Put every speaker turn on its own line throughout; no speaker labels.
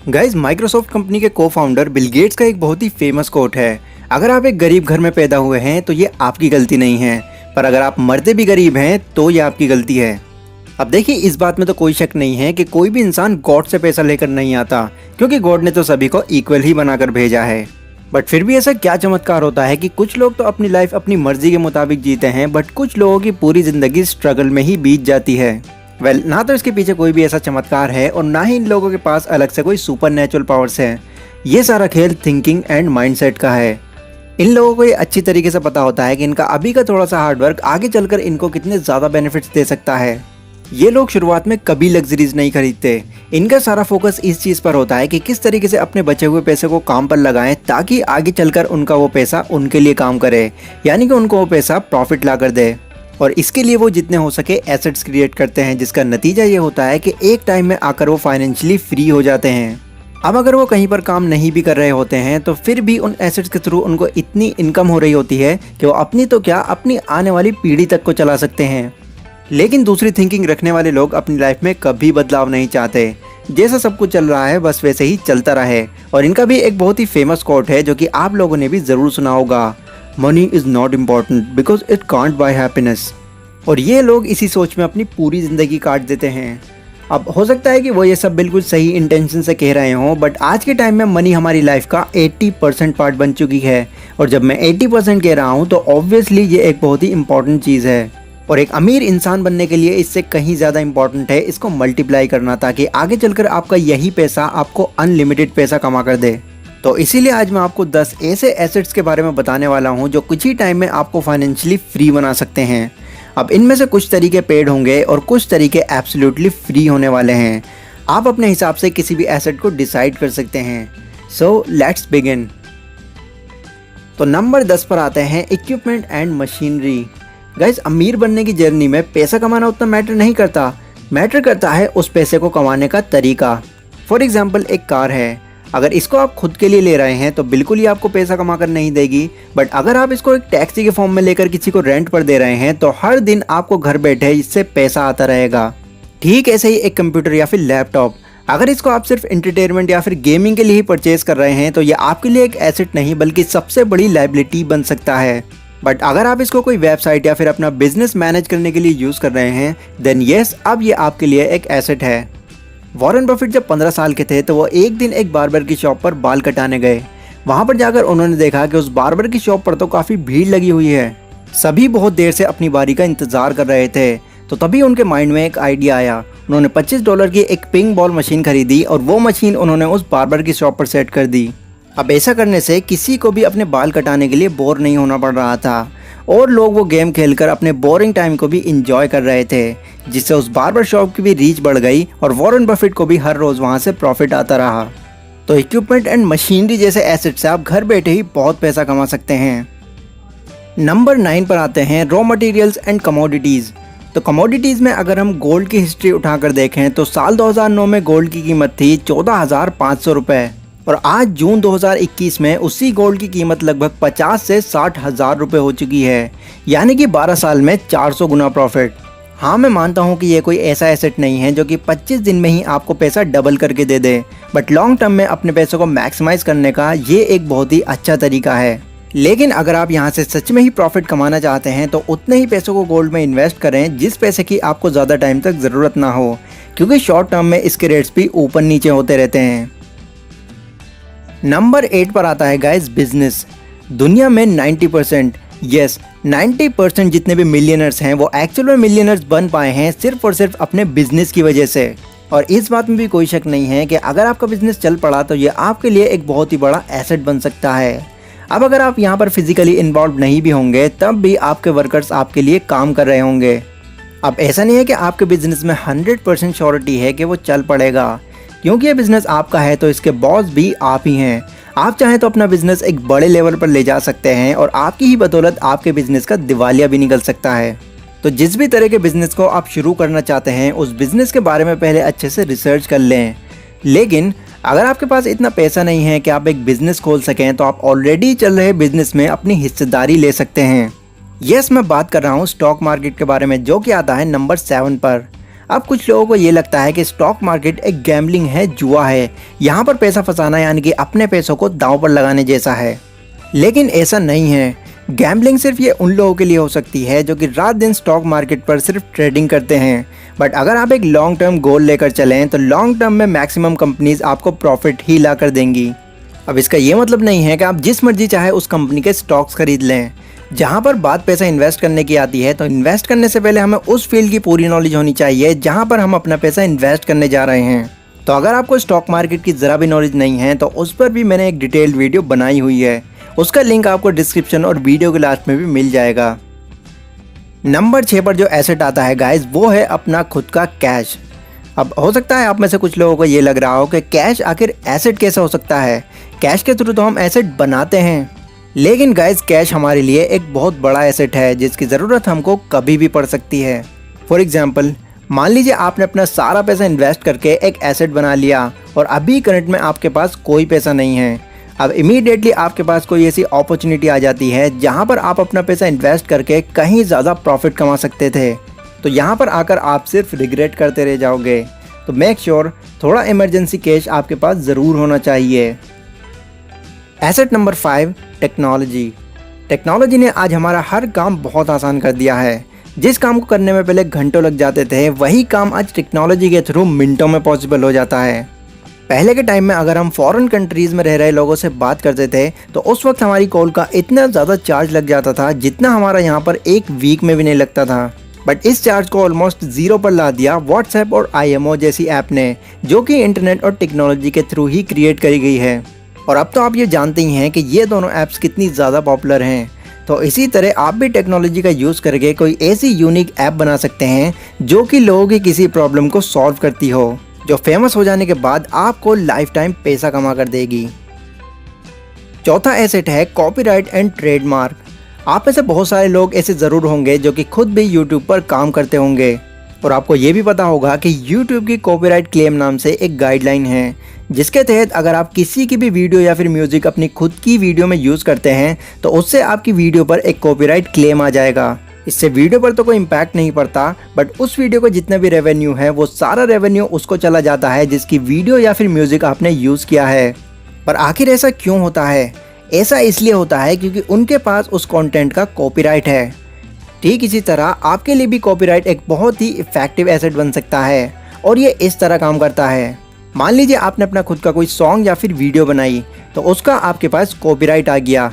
Guys Microsoft company के को founder Bill Gates का एक बहुत ही फेमस कोट है, अगर आप एक गरीब घर में पैदा हुए हैं तो ये आपकी गलती नहीं है, पर अगर आप मरते भी गरीब हैं तो ये आपकी गलती है। अब देखिए, इस बात में तो कोई शक नहीं है कि कोई भी इंसान गॉड से पैसा लेकर नहीं आता, क्योंकि गॉड ने तो सभी को इक्वल ही बनाकर भेजा है। बट फिर भी ऐसा क्या चमत्कार होता है कि कुछ लोग तो अपनी लाइफ अपनी मर्जी के मुताबिक जीते हैं, बट कुछ लोगों की पूरी जिंदगी स्ट्रगल में ही बीत जाती है। ना तो इसके पीछे कोई भी ऐसा चमत्कार है और ना ही इन लोगों के पास अलग से कोई सुपर नेचुरल पावर्स है। ये सारा खेल थिंकिंग एंड माइंडसेट का है। इन लोगों को ये अच्छी तरीके से पता होता है कि इनका अभी का थोड़ा सा हार्डवर्क आगे चलकर इनको कितने ज़्यादा बेनिफिट्स दे सकता है। ये लोग शुरुआत में कभी लग्जरीज नहीं खरीदते। इनका सारा फोकस इस चीज़ पर होता है कि किस तरीके से अपने बचे हुए पैसे को काम पर लगाएं, ताकि आगे चलकर उनका वो पैसा उनके लिए काम करे, यानी कि उनको वो पैसा प्रॉफिट ला कर दे। और इसके लिए वो जितने हो सके एसेट्स क्रिएट करते हैं, जिसका नतीजा ये होता है कि एक टाइम में आकर वो फाइनेंशियली फ्री हो जाते हैं। अब अगर वो कहीं पर काम नहीं भी कर रहे होते हैं तो फिर भी उन एसेट्स के थ्रू उनको इतनी इनकम हो रही होती है कि वो अपनी तो क्या, अपनी आने वाली पीढ़ी तक को चला सकते हैं। लेकिन दूसरी थिंकिंग रखने वाले लोग अपनी लाइफ में कभी बदलाव नहीं चाहते। जैसा सब कुछ चल रहा है बस वैसे ही चलता रहे। और इनका भी एक बहुत ही फेमस कोट है जो कि आप लोगों ने भी ज़रूर सुना होगा, money is not important because it can't buy happiness. और ये लोग इसी सोच में अपनी पूरी ज़िंदगी काट देते हैं। अब हो सकता है कि वो ये सब बिल्कुल सही इंटेंशन से कह रहे हों, बट आज के टाइम में मनी हमारी लाइफ का 80% पार्ट बन चुकी है। और जब मैं 80% कह रहा हूँ तो ऑब्वियसली ये एक बहुत ही इंपॉर्टेंट चीज़ है। और एक अमीर इंसान बनने के लिए इससे कहीं ज़्यादा इंपॉर्टेंट है इसको मल्टीप्लाई करना, ताकि आगे चलकर आपका यही पैसा आपको अनलिमिटेड पैसा कमा कर दे। तो इसीलिए आज मैं आपको 10 ऐसे एसेट्स के बारे में बताने वाला हूँ जो कुछ ही टाइम में आपको फाइनेंशियली फ्री बना सकते हैं। अब इनमें से कुछ तरीके पेड होंगे और कुछ तरीके एब्सोल्युटली फ्री होने वाले हैं। आप अपने हिसाब से किसी भी एसेट को डिसाइड कर सकते हैं। So let's begin. तो नंबर 10 पर आते हैं इक्विपमेंट एंड मशीनरी। गाइस, अमीर बनने की जर्नी में पैसा कमाना उतना मैटर नहीं करता, मैटर करता है उस पैसे को कमाने का तरीका। फॉर एग्जाम्पल, एक कार है, अगर इसको आप खुद के लिए ले रहे हैं तो बिल्कुल ही आपको पैसा कमा कर नहीं देगी। बट अगर आप इसको एक टैक्सी के फॉर्म में लेकर किसी को रेंट पर दे रहे हैं तो हर दिन आपको घर बैठे इससे पैसा आता रहेगा। ठीक ऐसे ही एक कंप्यूटर या फिर लैपटॉप, अगर इसको आप सिर्फ एंटरटेनमेंट या फिर गेमिंग के लिए ही परचेज कर रहे हैं तो ये आपके लिए एक एसेट नहीं बल्कि सबसे बड़ी लायबिलिटी बन सकता है। बट अगर आप इसको कोई वेबसाइट या फिर अपना बिजनेस मैनेज करने के लिए यूज़ कर रहे हैं देन येस, अब ये आपके लिए एक एसेट है। वॉरेन बफेट जब 15 साल के थे तो वो एक दिन एक बार्बर की शॉप पर बाल कटाने गए। वहाँ पर जाकर उन्होंने देखा कि उस बार्बर की शॉप पर तो काफ़ी भीड़ लगी हुई है, सभी बहुत देर से अपनी बारी का इंतज़ार कर रहे थे। तो तभी उनके माइंड में एक आइडिया आया। उन्होंने $25 की एक पिंग बॉल मशीन खरीदी और वो मशीन उन्होंने उस बार्बर की शॉप पर सेट कर दी। अब ऐसा करने से किसी को भी अपने बाल कटाने के लिए बोर नहीं होना पड़ रहा था और लोग वो गेम खेलकर अपने बोरिंग टाइम को भी इंजॉय कर रहे थे, जिससे उस बार्बर शॉप की भी रीच बढ़ गई और वॉरेन बफेट को भी हर रोज़ वहाँ से प्रॉफिट आता रहा। तो इक्विपमेंट एंड मशीनरी जैसे एसेट से आप घर बैठे ही बहुत पैसा कमा सकते हैं। नंबर 9 पर आते हैं रॉ मटेरियल्स एंड कमोडिटीज़। तो कमोडिटीज़ में अगर हम गोल्ड की हिस्ट्री उठाकर देखें तो साल 2009 में गोल्ड की कीमत थी 14,500 रुपये और आज जून 2021 में उसी गोल्ड की कीमत लगभग 50 से 60 हज़ार रुपये हो चुकी है, यानी कि 12 साल में 400 गुना प्रॉफिट। हाँ, मैं मानता हूँ कि ये कोई ऐसा एसेट नहीं है जो कि 25 दिन में ही आपको पैसा डबल करके दे दे, बट लॉन्ग टर्म में अपने पैसों को मैक्सिमाइज करने का ये एक बहुत ही अच्छा तरीका है। लेकिन अगर आप यहाँ से सच में ही प्रॉफिट कमाना चाहते हैं तो उतने ही पैसों को गोल्ड में इन्वेस्ट करें जिस पैसे की आपको ज़्यादा टाइम तक ज़रूरत ना हो, क्योंकि शॉर्ट टर्म में इसके रेट्स भी ऊपर नीचे होते रहते हैं। नंबर 8 पर आता है गाइस बिजनेस। दुनिया में 90% जितने भी मिलियनर्स हैं वो एक्चुअल में मिलियनर्स बन पाए हैं सिर्फ और सिर्फ अपने बिजनेस की वजह से। और इस बात में भी कोई शक नहीं है कि अगर आपका बिजनेस चल पड़ा तो ये आपके लिए एक बहुत ही बड़ा एसेट बन सकता है। अब अगर आप यहाँ पर फिजिकली इन्वॉल्व नहीं भी होंगे तब भी आपके वर्कर्स आपके लिए काम कर रहे होंगे। अब ऐसा नहीं है कि आपके बिजनेस में 100% श्योरिटी है कि वो चल पड़ेगा, क्योंकि ये बिज़नेस आपका है तो इसके बॉस भी आप ही हैं। आप चाहें तो अपना बिज़नेस एक बड़े लेवल पर ले जा सकते हैं और आपकी ही बदौलत आपके बिज़नेस का दिवालिया भी निकल सकता है। तो जिस भी तरह के बिज़नेस को आप शुरू करना चाहते हैं उस बिज़नेस के बारे में पहले अच्छे से रिसर्च कर लें। लेकिन अगर आपके पास इतना पैसा नहीं है कि आप एक बिज़नेस खोल सकें तो आप ऑलरेडी चल रहे बिज़नेस में अपनी हिस्सेदारी ले सकते हैं। यस, मैं बात कर रहा हूँ स्टॉक मार्केट के बारे में, जो कि आता है नंबर 7 पर। अब कुछ लोगों को ये लगता है कि स्टॉक मार्केट एक गैम्बलिंग है, जुआ है, यहाँ पर पैसा फंसाना यानी कि अपने पैसों को दांव पर लगाने जैसा है। लेकिन ऐसा नहीं है। गैम्बलिंग सिर्फ ये उन लोगों के लिए हो सकती है जो कि रात दिन स्टॉक मार्केट पर सिर्फ ट्रेडिंग करते हैं। बट अगर आप एक लॉन्ग टर्म गोल लेकर चलें तो लॉन्ग टर्म में मैक्सिमम कंपनीज आपको प्रॉफिट ही ला कर देंगी। अब इसका ये मतलब नहीं है कि आप जिस मर्जी चाहे उस कंपनी के स्टॉक्स खरीद लें। जहाँ पर बात पैसा इन्वेस्ट करने की आती है तो इन्वेस्ट करने से पहले हमें उस फील्ड की पूरी नॉलेज होनी चाहिए जहाँ पर हम अपना पैसा इन्वेस्ट करने जा रहे हैं। तो अगर आपको स्टॉक मार्केट की ज़रा भी नॉलेज नहीं है तो उस पर भी मैंने एक डिटेल्ड वीडियो बनाई हुई है, उसका लिंक आपको डिस्क्रिप्शन और वीडियो के लास्ट में भी मिल जाएगा। नंबर 6 पर जो एसेट आता है गाइस, वो है अपना खुद का कैश। अब हो सकता है आप में से कुछ लोगों को ये लग रहा हो कि कैश आखिर एसेट कैसे हो सकता है, कैश के थ्रू तो हम एसेट बनाते हैं। लेकिन गाइस कैश हमारे लिए एक बहुत बड़ा एसेट है जिसकी ज़रूरत हमको कभी भी पड़ सकती है। फॉर एग्जांपल, मान लीजिए आपने अपना सारा पैसा इन्वेस्ट करके एक एसेट बना लिया और अभी करंट में आपके पास कोई पैसा नहीं है। अब इमीडिएटली आपके पास कोई ऐसी अपॉर्चुनिटी आ जाती है जहां पर आप अपना पैसा इन्वेस्ट करके कहीं ज़्यादा प्रॉफिट कमा सकते थे। तो यहां पर आकर आप सिर्फ रिग्रेट करते रह जाओगे। तो मेक श्योर थोड़ा इमरजेंसी कैश आपके पास ज़रूर होना चाहिए। Asset number 5, technology. टेक्नोलॉजी ने आज हमारा हर काम बहुत आसान कर दिया है। जिस काम को करने में पहले घंटों लग जाते थे वही काम आज टेक्नोलॉजी के थ्रू मिनटों में पॉसिबल हो जाता है। पहले के टाइम में अगर हम फॉरेन कंट्रीज़ में रह रहे लोगों से बात करते थे तो उस वक्त हमारी कॉल का इतना ज़्यादा चार्ज लग जाता था जितना हमारा यहाँ पर एक वीक में भी नहीं लगता था। बट इस चार्ज को ऑलमोस्ट ज़ीरो पर ला दिया व्हाट्सएप और IMO जैसी ऐप ने, जो कि इंटरनेट और टेक्नोलॉजी के थ्रू ही क्रिएट करी गई है। और अब तो आप ये जानते ही हैं कि ये दोनों ऐप्स कितनी ज़्यादा पॉपुलर हैं। तो इसी तरह आप भी टेक्नोलॉजी का यूज़ करके कोई ऐसी यूनिक ऐप बना सकते हैं जो कि लोगों की किसी प्रॉब्लम को सॉल्व करती हो, जो फेमस हो जाने के बाद आपको लाइफ टाइम पैसा कमा कर देगी। चौथा एसेट है कॉपीराइट एंड ट्रेडमार्क। आप में से बहुत सारे लोग ऐसे ज़रूर होंगे जो कि खुद भी यूट्यूब पर काम करते होंगे और आपको ये भी पता होगा कि यूट्यूब की कॉपीराइट क्लेम नाम से एक गाइडलाइन है, जिसके तहत अगर आप किसी की भी वीडियो या फिर म्यूज़िक अपनी खुद की वीडियो में यूज़ करते हैं तो उससे आपकी वीडियो पर एक कॉपीराइट क्लेम आ जाएगा। इससे वीडियो पर तो कोई इम्पैक्ट नहीं पड़ता, बट उस वीडियो को जितना भी रेवेन्यू है वो सारा रेवेन्यू उसको चला जाता है जिसकी वीडियो या फिर म्यूज़िक आपने यूज़ किया है। पर आखिर ऐसा क्यों होता है? ऐसा इसलिए होता है क्योंकि उनके पास उस कंटेंट का कॉपीराइट है। ठीक इसी तरह आपके लिए भी कॉपीराइट एक बहुत ही इफेक्टिव एसेट बन सकता है और ये इस तरह काम करता है। मान लीजिए आपने अपना खुद का कोई सॉन्ग या फिर वीडियो बनाई तो उसका आपके पास कॉपीराइट आ गया।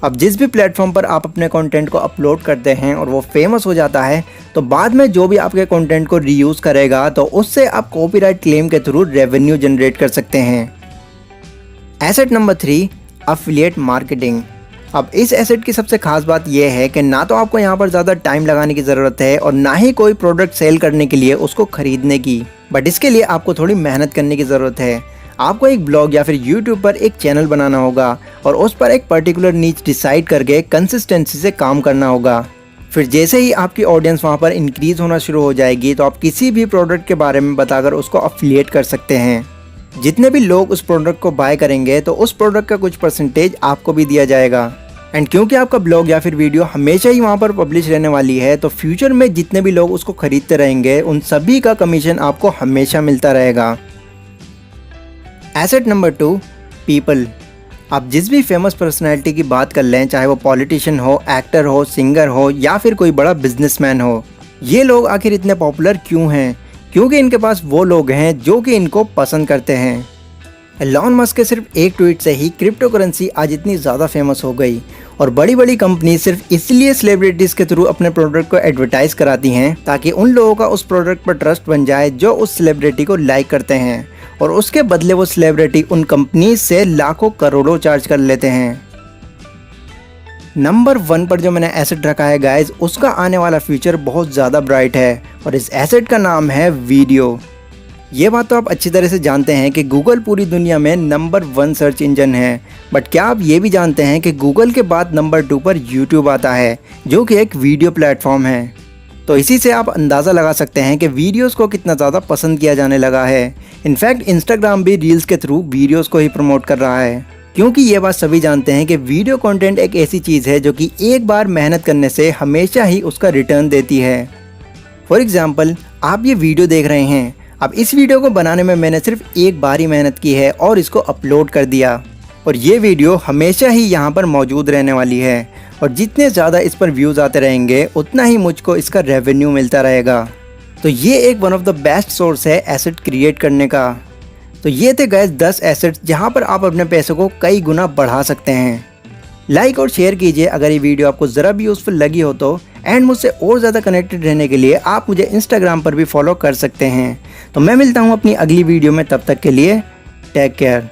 अब जिस भी प्लेटफॉर्म पर आप अपने कंटेंट को अपलोड करते हैं और वो फेमस हो जाता है तो बाद में जो भी आपके कंटेंट को रीयूज़ करेगा तो उससे आप कॉपीराइट क्लेम के थ्रू रेवेन्यू जनरेट कर सकते हैं। Asset number 3, affiliate marketing. अब इस एसेट की सबसे खास बात यह है कि ना तो आपको यहाँ पर ज़्यादा टाइम लगाने की ज़रूरत है और ना ही कोई प्रोडक्ट सेल करने के लिए उसको खरीदने की, बट इसके लिए आपको थोड़ी मेहनत करने की ज़रूरत है। आपको एक ब्लॉग या फिर यूट्यूब पर एक चैनल बनाना होगा और उस पर एक पर्टिकुलर नीच डिसाइड करके कंसिस्टेंसी से काम करना होगा। फिर जैसे ही आपकी ऑडियंस वहाँ पर इंक्रीज़ होना शुरू हो जाएगी तो आप किसी भी प्रोडक्ट के बारे में बताकर उसको अफिलिएट कर सकते हैं। जितने भी लोग उस प्रोडक्ट को बाय करेंगे तो उस प्रोडक्ट का कुछ परसेंटेज आपको भी दिया जाएगा। एंड क्योंकि आपका ब्लॉग या फिर वीडियो हमेशा ही वहाँ पर पब्लिश रहने वाली है तो फ्यूचर में जितने भी लोग उसको खरीदते रहेंगे उन सभी का कमीशन आपको हमेशा मिलता रहेगा। Asset number 2, people. आप जिस भी फेमस पर्सनैलिटी की बात कर लें, चाहे वो पॉलिटिशियन हो, एक्टर हो, सिंगर हो या फिर कोई बड़ा बिजनेसमैन हो, ये लोग आखिर इतने पॉपुलर क्यों हैं? क्योंकि इनके पास वो लोग हैं जो कि इनको पसंद करते हैं। एलॉन मस्क के सिर्फ एक ट्वीट से ही क्रिप्टो करेंसी आज इतनी ज़्यादा फेमस हो गई और बड़ी बड़ी कंपनी सिर्फ इसलिए सेलिब्रिटीज़ के थ्रू अपने प्रोडक्ट को एडवर्टाइज कराती हैं ताकि उन लोगों का उस प्रोडक्ट पर ट्रस्ट बन जाए जो उस सेलिब्रिटी को लाइक करते हैं और उसके बदले वो सेलिब्रिटी उन कंपनीज से लाखों करोड़ों चार्ज कर लेते हैं। नंबर 1 पर जो मैंने एसेट रखा है गाइज, उसका आने वाला फ्यूचर बहुत ज़्यादा ब्राइट है और इस एसेट का नाम है वीडियो। ये बात तो आप अच्छी तरह से जानते हैं कि गूगल पूरी दुनिया में नंबर 1 सर्च इंजन है, बट क्या आप ये भी जानते हैं कि गूगल के बाद नंबर 2 पर यूट्यूब आता है जो कि एक वीडियो प्लेटफॉर्म है। तो इसी से आप अंदाज़ा लगा सकते हैं कि वीडियोस को कितना ज़्यादा पसंद किया जाने लगा है। इनफैक्ट इंस्टाग्राम भी रील्स के थ्रू वीडियोस को ही प्रमोट कर रहा है, क्योंकि ये बात सभी जानते हैं कि वीडियो कंटेंट एक ऐसी चीज़ है जो कि एक बार मेहनत करने से हमेशा ही उसका रिटर्न देती है। फॉर एग्जाम्पल आप ये वीडियो देख रहे हैं। अब इस वीडियो को बनाने में मैंने सिर्फ एक बार ही मेहनत की है और इसको अपलोड कर दिया, और ये वीडियो हमेशा ही यहाँ पर मौजूद रहने वाली है, और जितने ज़्यादा इस पर व्यूज़ आते रहेंगे उतना ही मुझको इसका रेवेन्यू मिलता रहेगा। तो ये एक one of the best source है एसेट क्रिएट करने का। तो ये थे गाइस 10 एसेट्स जहाँ पर आप अपने पैसों को कई गुना बढ़ा सकते हैं। लाइक और शेयर कीजिए अगर ये वीडियो आपको ज़रा भी यूज़फुल लगी हो तो, एंड मुझसे और ज़्यादा कनेक्टेड रहने के लिए आप मुझे इंस्टाग्राम पर भी फॉलो कर सकते हैं। तो मैं मिलता हूँ अपनी अगली वीडियो में, तब तक के लिए टेक केयर।